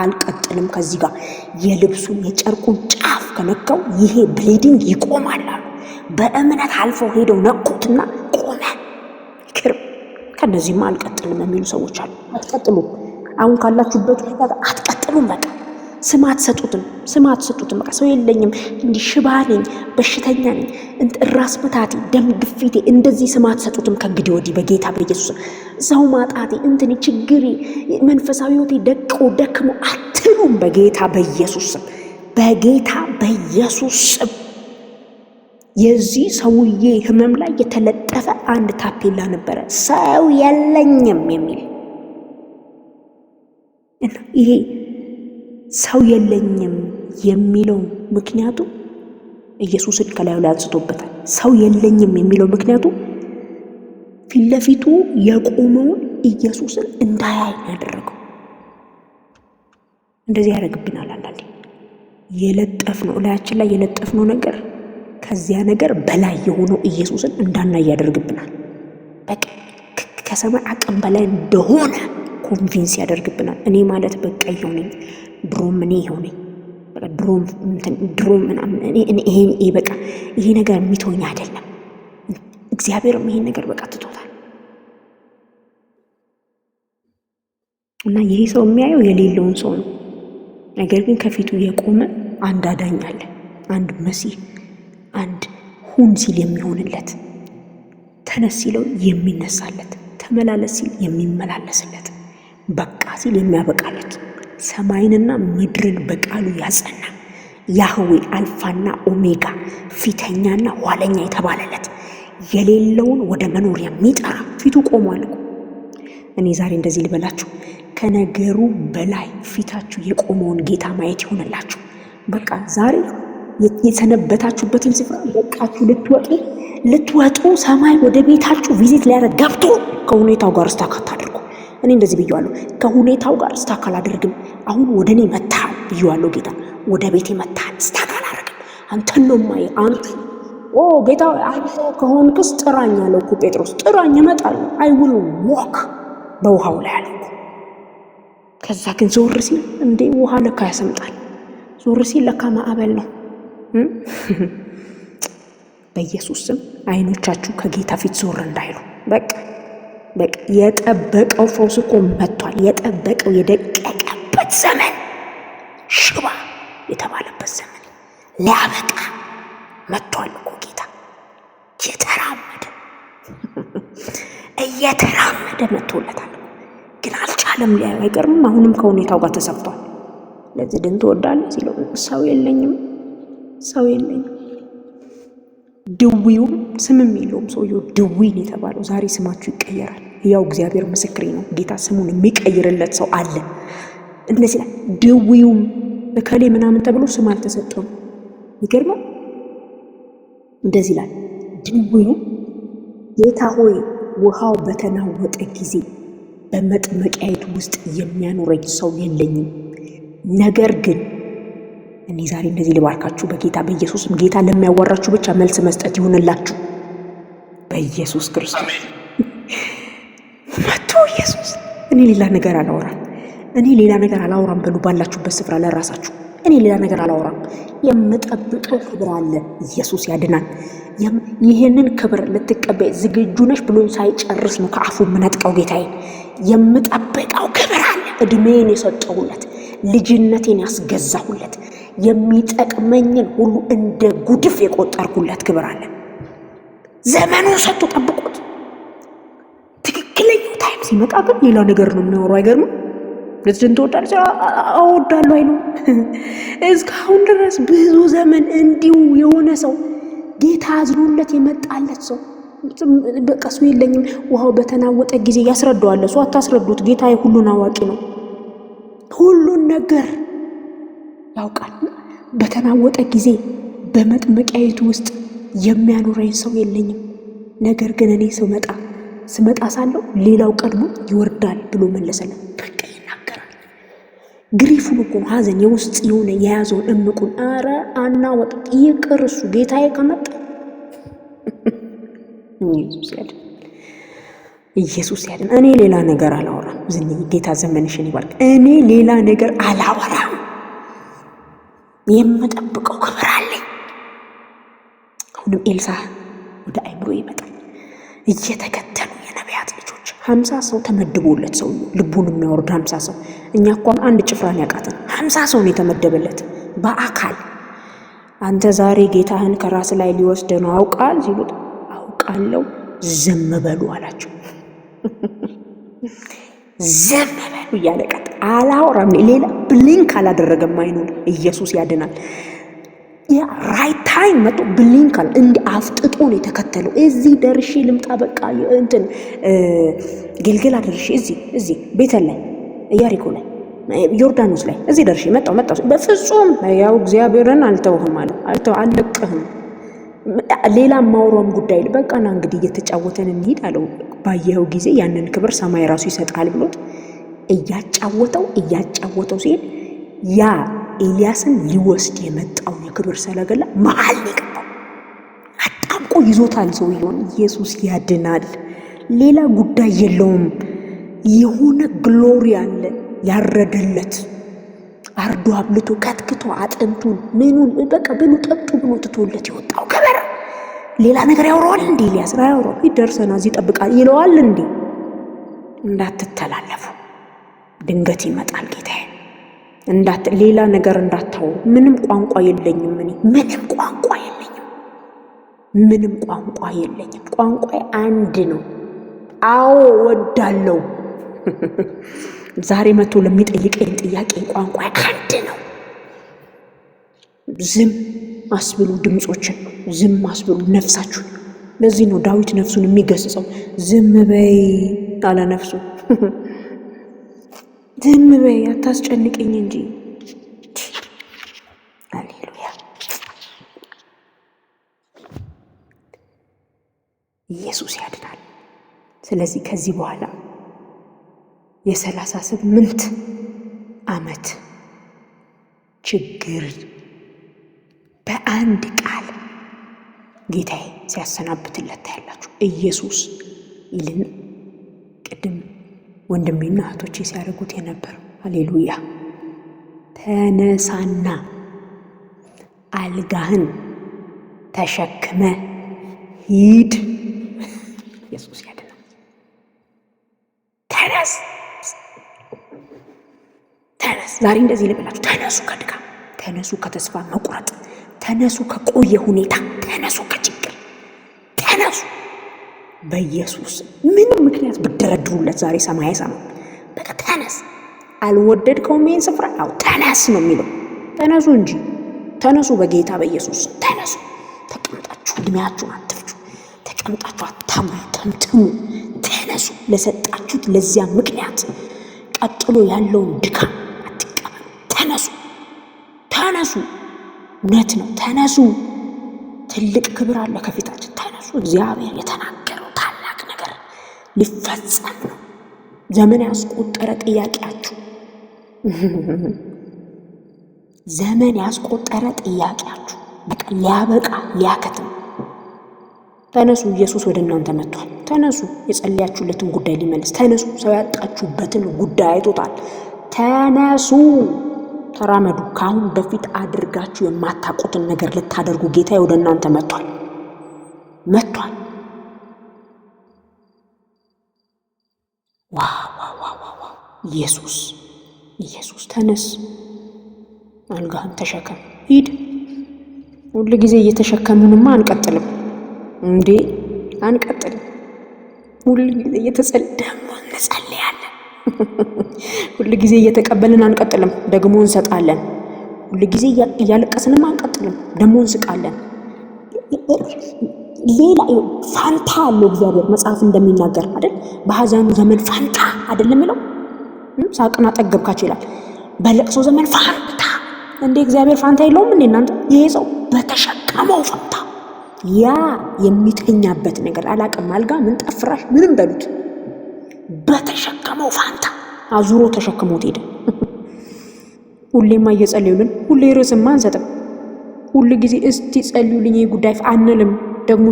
አልቀጥልም ከዚህ ጋር የልብሱን የጨርቁን ጫፍ ከነካው ይሄ ብሊዲንግ ይቆማል አሉ። በእምነት አልፈው ሄደው ነኩትና ቆመ። ክርም ከነዚህማ አልቀጥልም የሚሉ ሰዎች አሉ። አትቀጥሉም። አሁን ካላችሁበት ሁኔታ አትቀጥሉም። በቃ ስም አትሰጡትም። በቃ ሰው የለኝም፣ እንዲህ ሽባ ነኝ፣ በሽተኛ ነኝ፣ ራስ ምታቴ፣ ደም ግፊቴ፣ እንደዚህ ስም አትሰጡትም። ከእንግዲህ ወዲህ በጌታ በኢየሱስ ሰው ማጣቴ፣ እንትኔ፣ ችግሬ፣ መንፈሳዊ ሕይወቴ ደክሞ አትሉም። በጌታ በኢየሱስ ስም፣ በጌታ በኢየሱስ ስም። የዚህ ሰውዬ ህመም ላይ የተለጠፈ አንድ ታፔላ ነበረ፣ ሰው የለኝም የሚል። ይሄ ሰው የለኝም የሚለው ምክንያቱ ኢየሱስን ከላዩ ላይ አንስቶበታል። ሰው የለኝም የሚለው ምክንያቱ ፊት ለፊቱ የቆመውን ኢየሱስን እንዳያይ ያደረገው። እንደዚህ ያደርግብናል አንዳንዴ። የለጠፍነው ላያችን ላይ የለጠፍነው ነገር ከዚያ ነገር በላይ የሆነው ኢየሱስን እንዳናይ ያደርግብናል። በቃ ከሰማይ አቅም በላይ እንደሆነ ኮንቪንስ ያደርግብናል። እኔ ማለት በቃ ይሆነኝ ድሮም እኔ ይሆነኝ በቃ ድሮም ምናምን ይሄ በቃ ይሄ ነገር የሚተወኝ አይደለም። እግዚአብሔርም ይሄን ነገር በቃ ትቶታል። እና ይሄ ሰው የሚያየው የሌለውን ሰው ነው። ነገር ግን ከፊቱ የቆመ አንድ አዳኝ አለ፣ አንድ መሲህ፣ አንድ ሁን ሲል የሚሆንለት፣ ተነስ ሲለው የሚነሳለት፣ ተመላለስ ሲል የሚመላለስለት፣ በቃ ሲል የሚያበቃለት፣ ሰማይንና ምድርን በቃሉ ያጸና ያህዌ አልፋና ኦሜጋ ፊተኛና ኋለኛ የተባለለት የሌለውን ወደ መኖር የሚጠራ ፊቱ ቆሟል እኮ። እኔ ዛሬ እንደዚህ ልበላችሁ፣ ከነገሩ በላይ ፊታችሁ የቆመውን ጌታ ማየት ይሆንላችሁ። በቃ ዛሬ የሰነበታችሁበትን ስፍራ በቃችሁ ልትወጡ ሰማይ ወደ ቤታችሁ ቪዚት ሊያደርግ ገብቶ ከሁኔታው ጋር ስታክ አድርጉ። እኔ እንደዚህ ብየዋለሁ፣ ከሁኔታው ጋር ስታክ አላደርግም። አሁን ወደ እኔ መታል ብየዋለሁ። ጌታ ወደ ቤቴ መታል፣ ስታክ አላደርግም። አንተን ነው ማየ አንተ ጌታ አንተ ከሆንክስ ጥራኝ አለው እኮ ጴጥሮስ። ጥራኝ እመጣለሁ። አይ ዊል ዎክ በውሃው ላይ አለ። ከዛ ግን ዞር ሲል እንዴ ውሃ ለካ ያሰምጣል። ዞር ሲል ለካ ማዕበል ነው። በኢየሱስ ስም አይኖቻችሁ ከጌታ ፊት ዞር እንዳይሉ። በቃ የጠበቀው ፈውስ እኮ መጥቷል። የጠበቀው የደቀቀበት ዘመን፣ ሽባ የተባለበት ዘመን ሊያበቃ መጥቷል እኮ ጌታ። እየተራመደ መጥቶለታል። ግን አልቻለም ሊያዩ። አይገርምም? አሁንም ከሁኔታው ጋር ተሰፍቷል። ለዚህ ድን ትወዳለህ ሲለው ሰው የለኝም። ድዊውም ስምም የለውም ሰውየው ድዊን የተባለው ዛሬ ስማችሁ ይቀየራል። ያው እግዚአብሔር ምስክሬ ነው። ጌታ ስሙን የሚቀይርለት ሰው አለ። እንደዚህ ላይ ድዊውም በከሌ ምናምን ተብሎ ስም አልተሰጠውም። ይገርማል። እንደዚህ ላይ ድዊውም ጌታ ሆይ ውሃው በተናወጠ ጊዜ በመጥመቂያይቱ ውስጥ የሚያኖረኝ ሰው የለኝም። ነገር ግን እኔ ዛሬ እንደዚህ ልባርካችሁ በጌታ በኢየሱስም። ጌታ ለሚያዋራችሁ ብቻ መልስ መስጠት ይሁንላችሁ በኢየሱስ ክርስቶስ። መቶ ኢየሱስ እኔ ሌላ ነገር አላወራም። በሉ ባላችሁበት ስፍራ ለራሳችሁ እኔ ሌላ ነገር አላወራም። የምጠብቀው ክብር አለ። ኢየሱስ ያድናል። ይህንን ክብር ልትቀበይ ዝግጁ ነሽ ብሎኝ ሳይጨርስ ነው ከአፉ የምነጥቀው ጌታዬ። የምጠብቀው ክብር አለ። እድሜን የሰጠሁለት፣ ልጅነቴን ያስገዛሁለት፣ የሚጠቅመኝን ሁሉ እንደ ጉድፍ የቆጠርኩለት ክብር አለ። ዘመኑን ሰጥቶ ጠብቁት። ትክክለኛው ታይም ሲመጣ ግን ሌላ ነገር ነው የሚኖረው። አይገርምም? ልጅን ትወዳለች? እወዳለሁ አይሉ። እስካሁን ድረስ ብዙ ዘመን እንዲሁ የሆነ ሰው ጌታ አዝኖለት የመጣለት ሰው በቃ እሱ የለኝም። ውሃው በተናወጠ ጊዜ ያስረዳዋል። እሱ አታስረዱት። ጌታ ሁሉን አዋቂ ነው። ሁሉን ነገር ያውቃል። በተናወጠ ጊዜ በመጥመቂያይቱ ውስጥ የሚያኖረኝ ሰው የለኝም። ነገር ግን እኔ ስመጣ ሳለሁ ሌላው ቀድሞ ይወርዳል ብሎ መለሰለት። በቃ ይናገራል። ግሪፉን እኮ ሐዘን የውስጥ የሆነ የያዘውን እምቁን አረ አናወጥ ይቅር። እሱ ጌታዬ ከመጣ ኢየሱስ ያለ ኢየሱስ ያድን። እኔ ሌላ ነገር አላወራም። ዝንዬ ጌታ ዘመንሽን ይባርክ። እኔ ሌላ ነገር አላወራም። የምጠብቀው ክብር አለኝ። አሁንም ኤልሳ ወደ አይምሮ ይመጣል። እየተከተሉ የነቢያት ልጆች 50 ሰው ተመድቦለት፣ ሰው ልቡን የሚያወርድ 50 ሰው። እኛ እንኳን አንድ ጭፍራን ያቃተን 50 ሰው ነው የተመደበለት በአካል። አንተ ዛሬ ጌታህን ከራስ ላይ ሊወስድ ነው አውቃል ሲሉት አውቃለሁ ዝም በሉ አላቸው። ዝም በሉ እያለቀጥ አላወራም። ሌላ ብሊንክ አላደረገም አይኑን። ኢየሱስ ያድናል። ያ ራይት ታይም መጥቶ ብሊንክ አለ። እንዲ አፍጥጦ ነው የተከተለው። እዚህ ደርሼ ልምጣ በቃ እንትን ገልገላ ደርሼ እዚህ ቤተል ላይ ኢያሪኮ ላይ ዮርዳኖስ ላይ እዚህ ደርሼ መጣው። በፍጹም ያው እግዚአብሔርን አልተውህም አለ። አልለቅህም ሌላ ማውራም ጉዳይ በቃና እንግዲህ እየተጫወተን እንሂድ አለው። ባየኸው ጊዜ ያንን ክብር ሰማይ ራሱ ይሰጣል ብሎት እያጫወተው ሲሄድ ያ ኤልያስን ሊወስድ የመጣው የክብር ሰረገላ መሀል ነው የገባው። አጣብቆ ይዞታል ሰውየውን። ኢየሱስ ያድናል። ሌላ ጉዳይ የለውም። የሆነ ግሎሪ አለ ያረደለት፣ አርዶ አብልቶ ከትክቶ አጥንቱን ምኑን በቃ ብሉ ጠጡ ብሎ ትቶለት የወጣው ክብር። ሌላ ነገር ያወራዋል እንዴ ኤልያስ? ያወራው ይደርሰና እዚህ ጠብቃል ይለዋል እንዴ? እንዳትተላለፉ፣ ድንገት ይመጣል ጌታዬ። ሌላ ነገር እንዳታው። ምንም ቋንቋ የለኝም እኔ ምንም ቋንቋ የለኝም። ቋንቋ አንድ ነው። አዎ ወዳለው ዛሬ መጥቶ ለሚጠይቀኝ ጥያቄ ቋንቋ አንድ ነው። ዝም አስብሉ፣ ድምጾችን ዝም አስብሉ ነፍሳችሁን። ለዚህ ነው ዳዊት ነፍሱን የሚገስጸው። ዝም በይ አለ ነፍሱ። ዝም በይ አታስጨንቀኝ እንጂ። ሃሌሉያ። ኢየሱስ ያድናል። ስለዚህ ከዚህ በኋላ የ38 ዓመት ችግር በአንድ ቃል ጌታዬ ሲያሰናብትለት ታያላችሁ። ኢየሱስ ይልን ቅድም ወንድሜና እህቶቼ ሲያደርጉት የነበረው ሃሌሉያ። ተነሳና አልጋህን ተሸክመ ሂድ። ኢየሱስ ያድናል። ተነስ። ዛሬ እንደዚህ ልበላችሁ፣ ተነሱ ከድካም፣ ተነሱ ከተስፋ መቁረጥ፣ ተነሱ ከቆየ ሁኔታ፣ ተነሱ ከችግር፣ ተነሱ በኢየሱስ። ምንም ምክንያት ብደረድሩለት ዛሬ ሰማይ አይሰማም። በቃ ተነስ። አልወደድከውም ይሄን ስፍራ? አዎ ተነስ ነው የሚለው። ተነሱ እንጂ ተነሱ፣ በጌታ በኢየሱስ ተነሱ። ተቀምጣችሁ እድሜያችሁን አትፍጁ። ተቀምጣችሁ አታምተምትሙ። ተነሱ። ለሰጣችሁት ለዚያ ምክንያት ቀጥሎ ያለውን ድካም አትቀበሉ። ተነሱ። እውነት ነው። ተነሱ። ትልቅ ክብር አለ ከፊታችን። ተነሱ። እግዚአብሔር የተናገረው ታላቅ ነገር ሊፈጸም ነው። ዘመን ያስቆጠረ ጥያቄያችሁ በቃ ሊያበቃ ሊያከትም። ተነሱ። ኢየሱስ ወደ እናንተ መጥቷል። ተነሱ። የጸለያችሁለትን ጉዳይ ሊመልስ ተነሱ። ሰው ያጣችሁበትን ጉዳይ አይቶታል። ተነሱ። ተራመዱ። ከአሁን በፊት አድርጋችሁ የማታውቁትን ነገር ልታደርጉ ጌታ ወደ እናንተ መጥቷል። ዋው! ኢየሱስ ተነስ፣ አልጋህን ተሸከም፣ ሂድ። ሁሉ ጊዜ እየተሸከምንማ አንቀጥልም እንዴ? አንቀጥልም። ሁሉ ጊዜ እየተጸደሙ እንጸልያለን። ሁሉ ጊዜ እየተቀበልን አንቀጥልም፣ ደግሞ እንሰጣለን። ሁሉ ጊዜ እያለቀስንም አንቀጥልም፣ ደግሞ እንስቃለን። ሌላ ፋንታ አለው እግዚአብሔር መጽሐፍ እንደሚናገር አይደል? በሐዘኑ ዘመን ፋንታ አይደለም የሚለው? ሳቅና ጠገብካችሁ ይላል። በለቅሶ ዘመን ፋንታ። እንደ እግዚአብሔር ፋንታ የለውም እንዴ እናንተ? ይሄ ሰው በተሸከመው ፋንታ ያ የሚተኛበት ነገር አላቅም፣ አልጋ ምን ጠፍራሽ ምንም በሉት፣ በተሸከመው ፋንታ አዙሮ ተሸክሞት ሄደ። ሁሌማ እየጸለዩልን፣ ሁሌ ርዕስማ አንሰጥም። ሁሉ ጊዜ እስቲ ጸልዩልኝ ጉዳይ አንልም ደግሞ